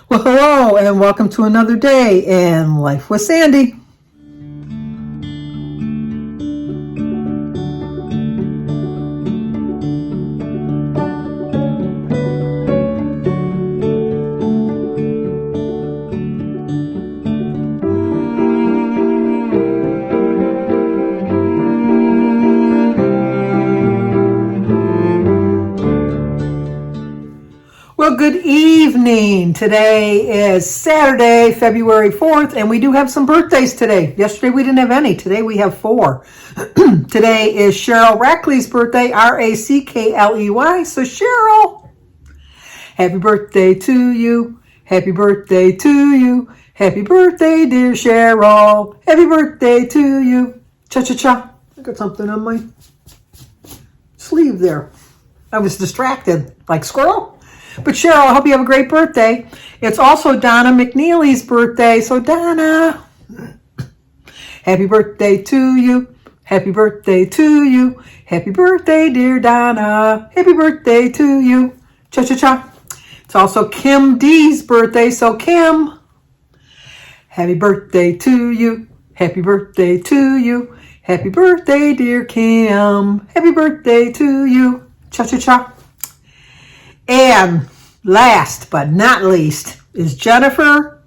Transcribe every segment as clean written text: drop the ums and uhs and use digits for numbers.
Well, hello, and welcome to another day in Life with Sandy. Well, good evening. Today is Saturday, February 4th, and we do have some birthdays today. Yesterday we didn't have any. Today we have 4. Today is Cheryl Rackley's birthday, Rackley. So Cheryl, happy birthday to you. Happy birthday to you. Happy birthday, dear Cheryl. Happy birthday to you. Cha-cha-cha. I got something on my sleeve there. I was distracted, like squirrel. But Cheryl, I hope you have a great birthday. It's also Donna McNeely's birthday. So Donna, happy birthday to you. Happy birthday to you. Happy birthday, dear Donna. Happy birthday to you. Cha-cha-cha. It's also Kim D's birthday. So Kim, happy birthday to you. Happy birthday to you. Happy birthday, dear Kim. Happy birthday to you. Cha-cha-cha. And last but not least is Jennifer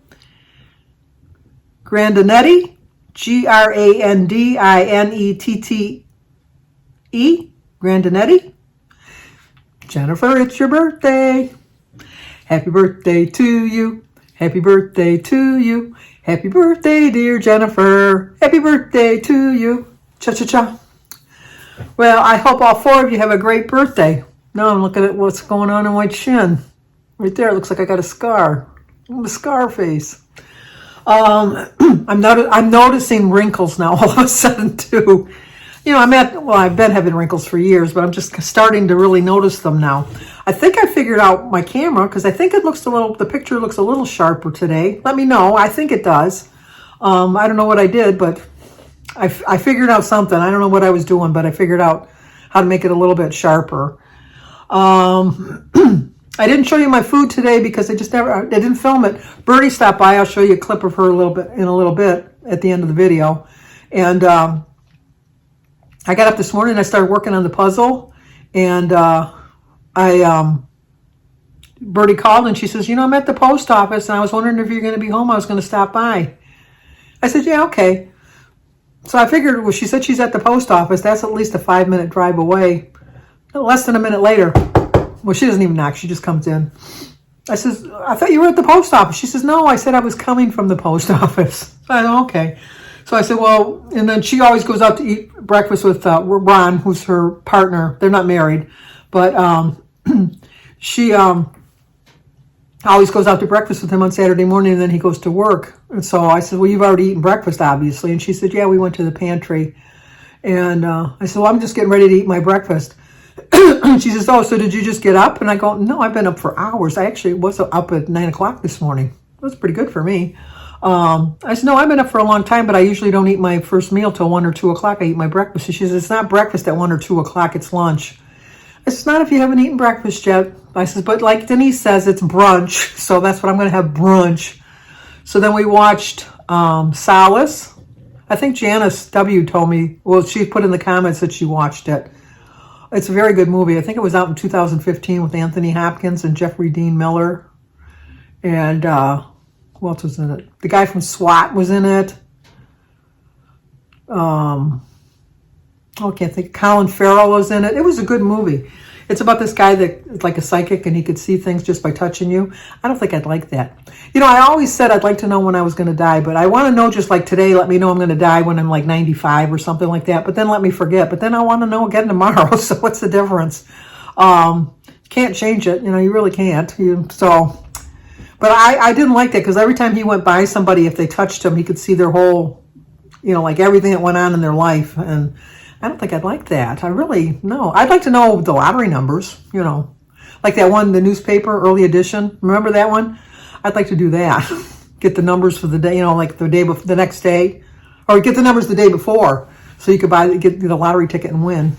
Grandinetti, Grandinetti, Grandinetti. Jennifer, it's your birthday. Happy birthday to you. Happy birthday to you. Happy birthday, dear Jennifer. Happy birthday to you. Cha-cha-cha. Well, I hope all 4 of you have a great birthday. Now I'm looking at what's going on in my chin. Right there, it looks like I got a scar. A scar face. I'm noticing wrinkles now all of a sudden too. You know, I've been having wrinkles for years, but I'm just starting to really notice them now. I think I figured out my camera because I think the picture looks a little sharper today. Let me know. I think it does. I don't know what I did, but I figured out something. I don't know what I was doing, but I figured out how to make it a little bit sharper. I didn't show you my food today because I didn't film it. Birdie stopped by. I'll show you a clip of her in a little bit at the end of the video. And I got up this morning and I started working on the puzzle. And Birdie called and she says, I'm at the post office and I was wondering if you're going to be home. I was going to stop by. I said, yeah, okay. So I figured, well, she said she's at the post office. That's at least a 5-minute drive away. Less than a minute later, well, she doesn't even knock. She just comes in. I says, I thought you were at the post office. She says, no, I said I was coming from the post office. I said, okay. So I said, well, and then she always goes out to eat breakfast with Ron, who's her partner. They're not married, but she always goes out to breakfast with him on Saturday morning, and then he goes to work. And so I said, well, you've already eaten breakfast, obviously. And she said, yeah, we went to the pantry. And I said, well, I'm just getting ready to eat my breakfast. She says, oh, so did you just get up? And I go, no, I've been up for hours. I actually was up at 9 o'clock this morning. That was pretty good for me. I said, no, I've been up for a long time, but I usually don't eat my first meal till 1 or 2 o'clock. I eat my breakfast. She says, it's not breakfast at 1 or 2 o'clock. It's lunch. I said, it's not if you haven't eaten breakfast yet. I said, but like Denise says, it's brunch. So that's what I'm going to have, brunch. So then we watched Solace. I think Janice W. told me, well, she put in the comments that she watched it. It's a very good movie. I think it was out in 2015 with Anthony Hopkins and Jeffrey Dean Miller. And who else was in it? The guy from SWAT was in it. I can't think. Colin Farrell was in it. It was a good movie. It's about this guy that is like a psychic and he could see things just by touching you. I don't think I'd like that. I always said I'd like to know when I was going to die, but I want to know just like today, let me know I'm going to die when I'm like 95 or something like that, but then let me forget. But then I want to know again tomorrow, so what's the difference? Can't change it. You really can't. But I didn't like that because every time he went by somebody, if they touched him, he could see their whole, like everything that went on in their life. And I don't think I'd like that. No. I'd like to know the lottery numbers, like that one, the newspaper, early edition. Remember that one? I'd like to do that. Get the numbers for the day, like the next day, or get the numbers the day before so you could get the lottery ticket and win.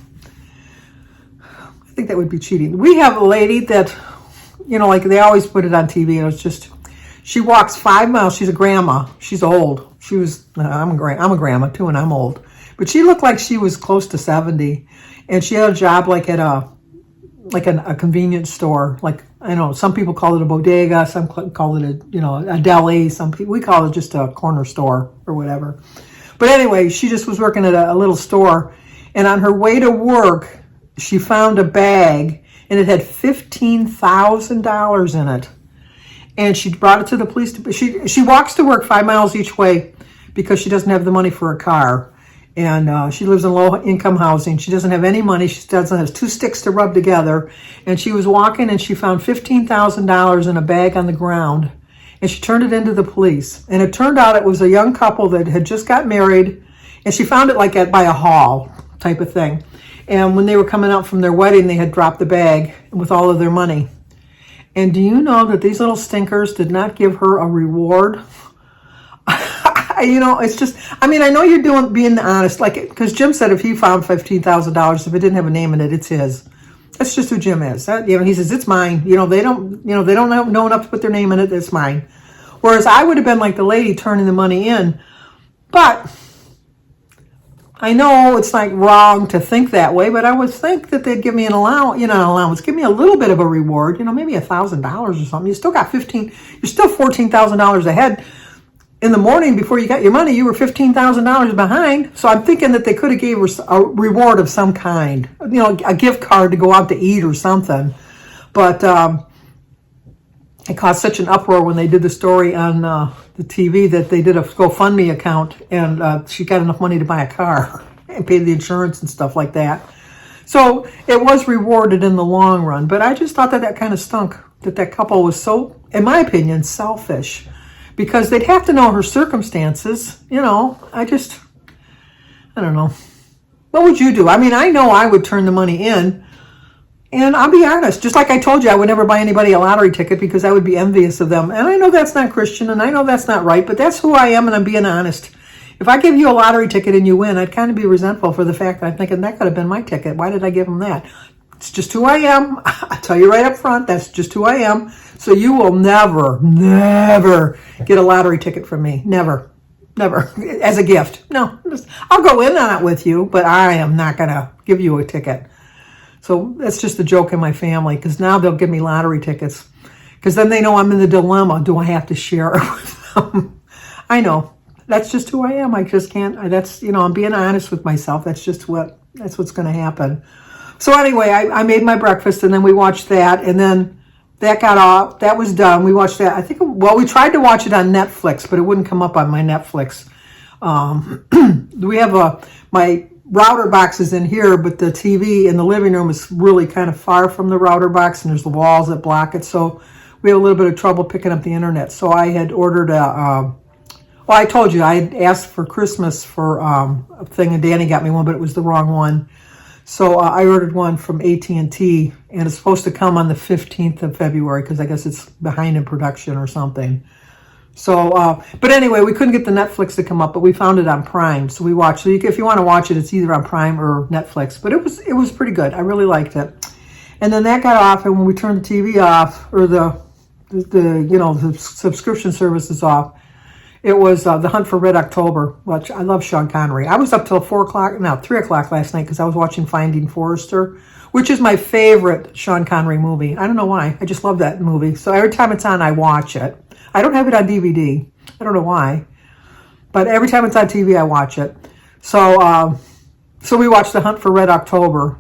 I think that would be cheating. We have a lady that, like they always put it on TV, and it's just, She walks 5 miles. She's a grandma. She's old. She was, I'm a grandma too, and I'm old. But she looked like she was close to 70. And she had a job like at a convenience store. Like, I know some people call it a bodega, some call it a deli, we call it just a corner store or whatever. But anyway, she just was working at a little store, and on her way to work, she found a bag, and it had $15,000 in it. And she brought it to the police. She walks to work 5 miles each way because she doesn't have the money for a car. And she lives in low-income housing. She doesn't have any money. She doesn't have 2 sticks to rub together. And she was walking, and she found $15,000 in a bag on the ground. And she turned it into the police. And it turned out it was a young couple that had just got married. And she found it like by a hall type of thing. And when they were coming out from their wedding, they had dropped the bag with all of their money. And do you know that these little stinkers did not give her a reward? It's just, I know you're being honest, like, because Jim said if he found $15,000, if it didn't have a name in it, it's his. That's just who Jim is. He says, it's mine. They don't know enough to put their name in it. It's mine. Whereas I would have been like the lady turning the money in. But I know it's like wrong to think that way, but I would think that they'd give me an allowance, give me a little bit of a reward, maybe $1,000 or something. You still got you're still $14,000 ahead. In the morning before you got your money, you were $15,000 behind. So I'm thinking that they could have gave her a reward of some kind, a gift card to go out to eat or something. But it caused such an uproar when they did the story on the TV that they did a GoFundMe account, and she got enough money to buy a car and pay the insurance and stuff like that. So it was rewarded in the long run. But I just thought that kind of stunk, that couple was so, in my opinion, selfish. Because they'd have to know her circumstances, I don't know. What would you do? I know I would turn the money in, and I'll be honest, just like I told you, I would never buy anybody a lottery ticket because I would be envious of them. And I know that's not Christian, and I know that's not right, but that's who I am, and I'm being honest. If I give you a lottery ticket and you win, I'd kind of be resentful for the fact that I'm thinking that could have been my ticket. Why did I give them that? It's just who I am. I tell you right up front, that's just who I am. So you will never get a lottery ticket from me. Never. As a gift. No, I'll go in on it with you, but I am not going to give you a ticket. So that's just a joke in my family, because now they'll give me lottery tickets. Because then they know I'm in the dilemma. Do I have to share it with them? I know. That's just who I am. I just can't. I'm being honest with myself. That's what's going to happen. So anyway, I made my breakfast, and then we watched that, and then that got off. That was done. We watched that. We tried to watch it on Netflix, but it wouldn't come up on my Netflix. We have my router box is in here, but the TV in the living room is really kind of far from the router box, and there's the walls that block it. So we had a little bit of trouble picking up the internet. So I had ordered I told you I had asked for Christmas for a thing, and Danny got me one, but it was the wrong one. So I ordered one from AT&T, and it's supposed to come on the 15th of February because I guess it's behind in production or something. So, but anyway, we couldn't get the Netflix to come up, but we found it on Prime. So we watched. So if you want to watch it, it's either on Prime or Netflix. But it was pretty good. I really liked it. And then that got off, and when we turned the TV off, or the subscription services off, it was The Hunt for Red October, which I love Sean Connery. I was up till 3 o'clock last night because I was watching Finding Forrester, which is my favorite Sean Connery movie. I don't know why. I just love that movie. So every time it's on, I watch it. I don't have it on DVD. I don't know why. But every time it's on TV, I watch it. So we watched The Hunt for Red October.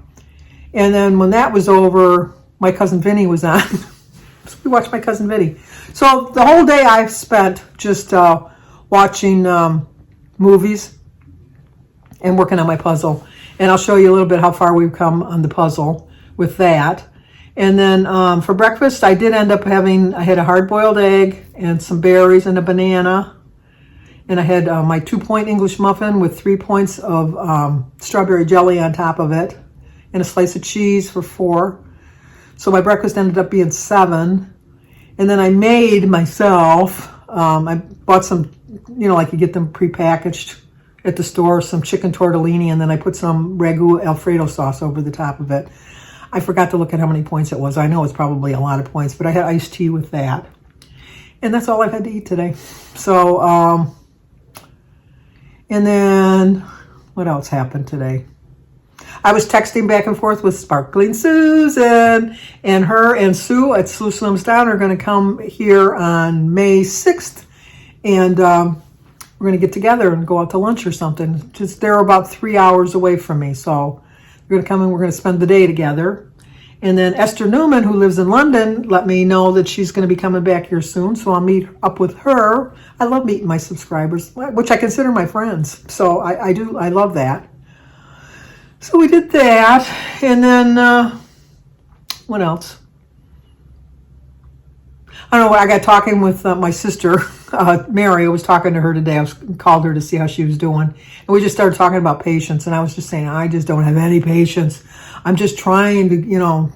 And then when that was over, my cousin Vinny was on. So we watched my cousin Vinny. So the whole day I've spent just watching movies and working on my puzzle. And I'll show you a little bit how far we've come on the puzzle with that. And then for breakfast, I did end up I had a hard-boiled egg and some berries and a banana. And I had my 2-point English muffin with 3 points of strawberry jelly on top of it and a slice of cheese for 4. So my breakfast ended up being 7. And then I made myself, I bought some, like you get them prepackaged at the store, some chicken tortellini, and then I put some ragu Alfredo sauce over the top of it. I forgot to look at how many points it was. I know it's probably a lot of points, but I had iced tea with that. And that's all I've had to eat today. So, and then what else happened today? I was texting back and forth with Sparkling Susan, and her and Sue at Sue Slims Down are going to come here on May 6th, and we're going to get together and go out to lunch or something. Just they're about 3 hours away from me, so we're going to come and we're going to spend the day together. And then Esther Newman, who lives in London, let me know that she's going to be coming back here soon, so I'll meet up with her. I love meeting my subscribers, which I consider my friends, so I love that. So we did that, and then what else? I don't know. I got talking with my sister, Mary. I was talking to her today. Called her to see how she was doing, and we just started talking about patience. And I was just saying, I just don't have any patience. I'm just trying to,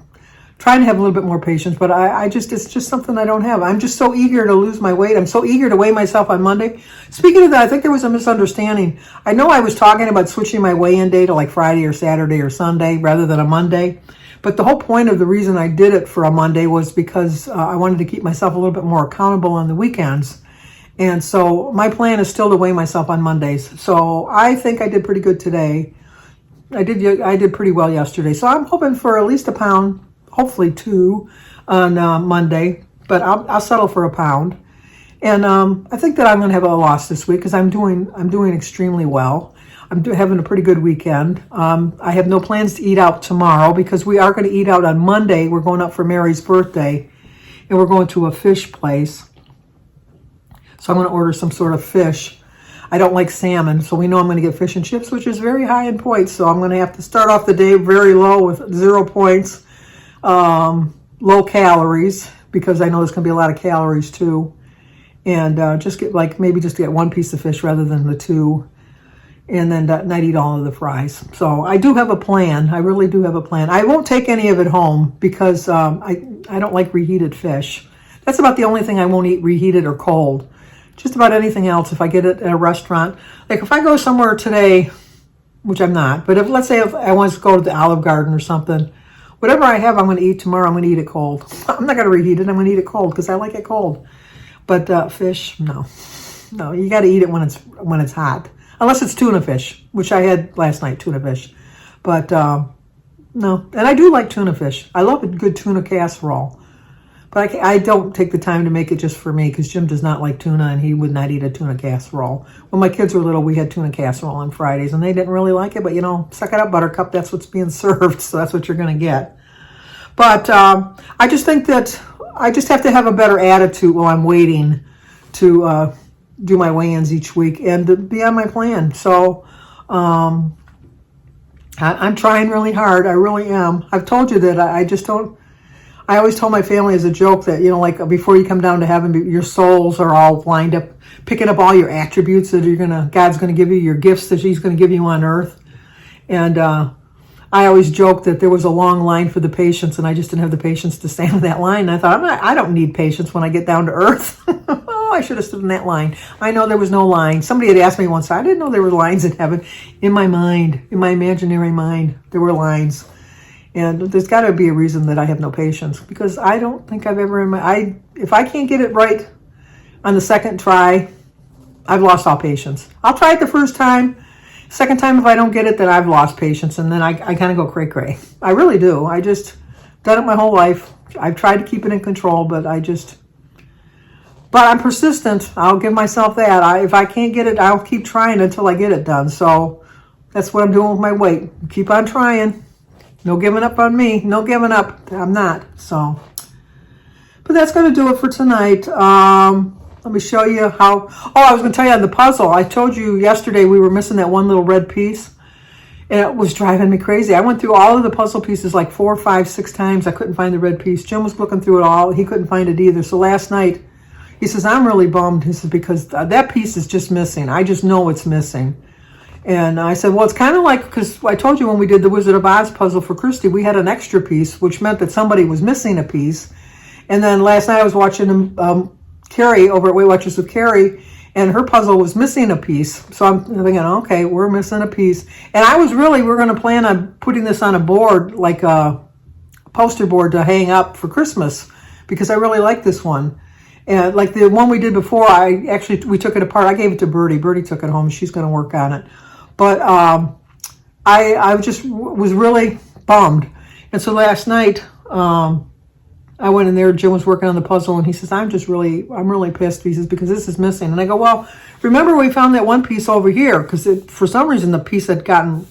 trying to have a little bit more patience, but it's just something I don't have. I'm just so eager to lose my weight. I'm so eager to weigh myself on Monday. Speaking of that, I think there was a misunderstanding. I know I was talking about switching my weigh-in day to like Friday or Saturday or Sunday rather than a Monday. But the whole point of the reason I did it for a Monday was because I wanted to keep myself a little bit more accountable on the weekends. And so my plan is still to weigh myself on Mondays. So I think I did pretty good today. I did pretty well yesterday. So I'm hoping for at least a pound, hopefully 2 on Monday, but I'll settle for a pound. And I think that I'm going to have a loss this week because I'm doing extremely well. I'm having a pretty good weekend. I have no plans to eat out tomorrow because we are going to eat out on Monday. We're going out for Mary's birthday, and we're going to a fish place. So I'm going to order some sort of fish. I don't like salmon, so we know I'm going to get fish and chips, which is very high in points. So I'm going to have to start off the day very low with 0 points, low calories, because I know there's going to be a lot of calories too. And just get maybe just get 1 piece of fish rather than the 2. And then not eat all of the fries. So I do have a plan. I really do have a plan. I won't take any of it home because I don't like reheated fish. That's about the only thing I won't eat reheated or cold. Just about anything else, if I get it at a restaurant. Like if I go somewhere today, which I'm not, but let's say if I want to go to the Olive Garden or something, whatever I have I'm going to eat tomorrow, I'm going to eat it cold. I'm not going to reheat it. I'm going to eat it cold because I like it cold. But fish, no. No, you got to eat it when it's hot. Unless it's tuna fish, which I had last night, tuna fish. But no, and I do like tuna fish. I love a good tuna casserole. But I don't take the time to make it just for me because Jim does not like tuna and he would not eat a tuna casserole. When my kids were little, we had tuna casserole on Fridays and they didn't really like it. But, suck it up, Buttercup. That's what's being served. So that's what you're going to get. But I just think that I just have to have a better attitude while I'm waiting to do my weigh-ins each week and to be on my plan. So I'm trying really hard. I really am. I've told you that I just don't. I always told my family as a joke that, like before you come down to heaven, your souls are all lined up, picking up all your attributes that God's going to give you, your gifts that he's going to give you on earth. And I always joke that there was a long line for the patients and I just didn't have the patience to stand in that line. And I thought, I don't need patience when I get down to earth. Oh, I should have stood in that line. I know there was no line. Somebody had asked me once, I didn't know there were lines in heaven. In my mind, in my imaginary mind, there were lines. And there's got to be a reason that I have no patience because I don't think I've ever if I can't get it right on the second try, I've lost all patience. I'll try it the first time. Second time, if I don't get it, then I've lost patience. And then I kind of go cray-cray. I really do. I just done it my whole life. I've tried to keep it in control, but I'm persistent. I'll give myself that. If I can't get it, I'll keep trying until I get it done. So that's what I'm doing with my weight. Keep on trying. No giving up on me. No giving up. I'm not. So, but that's going to do it for tonight. Let me show you how. Oh, I was going to tell you on the puzzle. I told you yesterday we were missing that one little red piece. And it was driving me crazy. I went through all of the puzzle pieces like 4, 5, 6 times. I couldn't find the red piece. Jim was looking through it all. He couldn't find it either. So last night, he says, I'm really bummed. He says, because that piece is just missing. I just know it's missing. And I said, well, it's kind of like, because I told you when we did the Wizard of Oz puzzle for Christy, we had an extra piece, which meant that somebody was missing a piece. And then last night I was watching Carrie over at Weight Watchers with Carrie, and her puzzle was missing a piece. So I'm thinking, okay, we're missing a piece. And we're going to plan on putting this on a board, like a poster board to hang up for Christmas, because I really like this one. And like the one we did before, we took it apart. I gave it to Birdie. Birdie took it home. She's going to work on it. But I just was really bummed. And so last night, I went in there. Jim was working on the puzzle, and he says, I'm really pissed. He says, because this is missing. And I go, well, remember we found that one piece over here, because for some reason the piece had gotten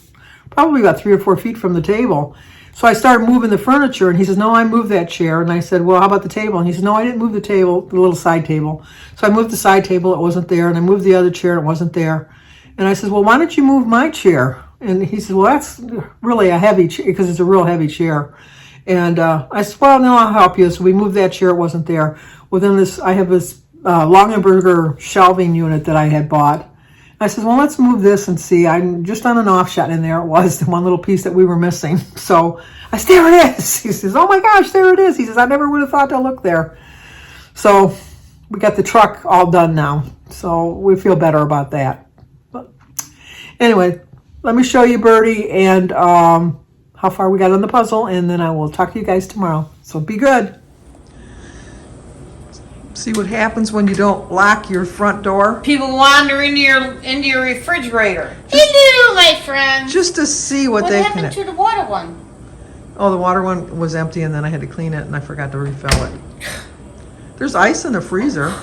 probably about 3 or 4 feet from the table. So I started moving the furniture, and he says, no, I moved that chair. And I said, well, how about the table? And he says, no, I didn't move the table, the little side table. So I moved the side table, it wasn't there. And I moved the other chair, it wasn't there. And I said, well, why don't you move my chair? And he said, well, that's really a heavy chair, because it's a real heavy chair. And I said, well, no, I'll help you. So we moved that chair, it wasn't there. Well, then I have this Longenberger shelving unit that I had bought. I said, well, let's move this and see. I'm just on an off shot, and there it was, the one little piece that we were missing. So I said, there it is. He says, oh my gosh, there it is. He says, I never would have thought to look there. So we got the truck all done now. So we feel better about that. But anyway, let me show you Birdie and how far we got on the puzzle, and then I will talk to you guys tomorrow. So be good. See what happens when you don't lock your front door? People wander into your refrigerator. Hello, my friend. Just to see what they can. What happened to the water one? Oh, the water one was empty, and then I had to clean it, and I forgot to refill it. There's ice in the freezer.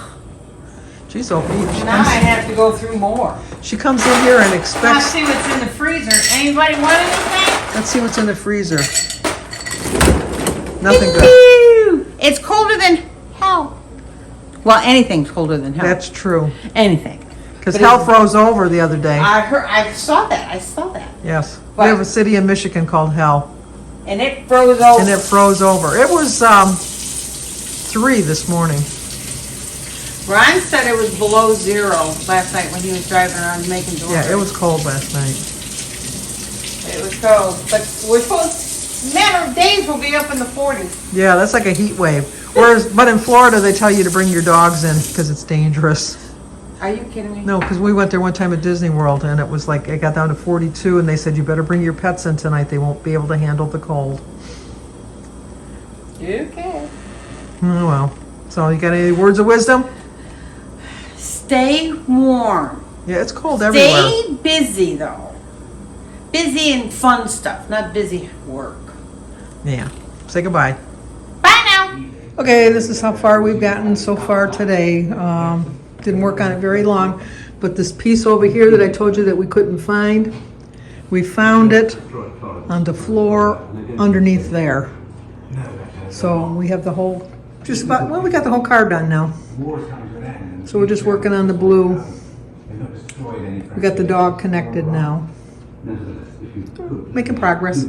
She's so peach. Now I have to go through more. She comes in here and expects. Let's see what's in the freezer. Anybody want anything? Let's see what's in the freezer. Nothing good. Woo! It's colder than hell. Well, anything's colder than hell. That's true. Anything. Because hell froze over the other day. I saw that. Yes. But, we have a city in Michigan called Hell. And it froze over. It was 3 this morning. Ron said it was below 0 last night when he was driving around making deliveries. Yeah, it was cold last night. It was cold. But we're supposed, matter of days, we'll be up in the 40s. Yeah, that's like a heat wave. But in Florida, they tell you to bring your dogs in because it's dangerous. Are you kidding me? No, because we went there one time at Disney World, and it was like, it got down to 42, and they said, you better bring your pets in tonight. They won't be able to handle the cold. Okay. Oh, well. So, you got any words of wisdom? Stay warm. Yeah, it's cold everywhere. Stay busy, though. Busy and fun stuff, not busy work. Yeah. Say goodbye. Bye now. Okay, this is how far we've gotten so far today. Didn't work on it very long, but this piece over here that I told you that we couldn't find, we found it on the floor underneath there. So we have the whole, we got the whole car done now. So we're just working on the blue. We got the dog connected now. Making progress.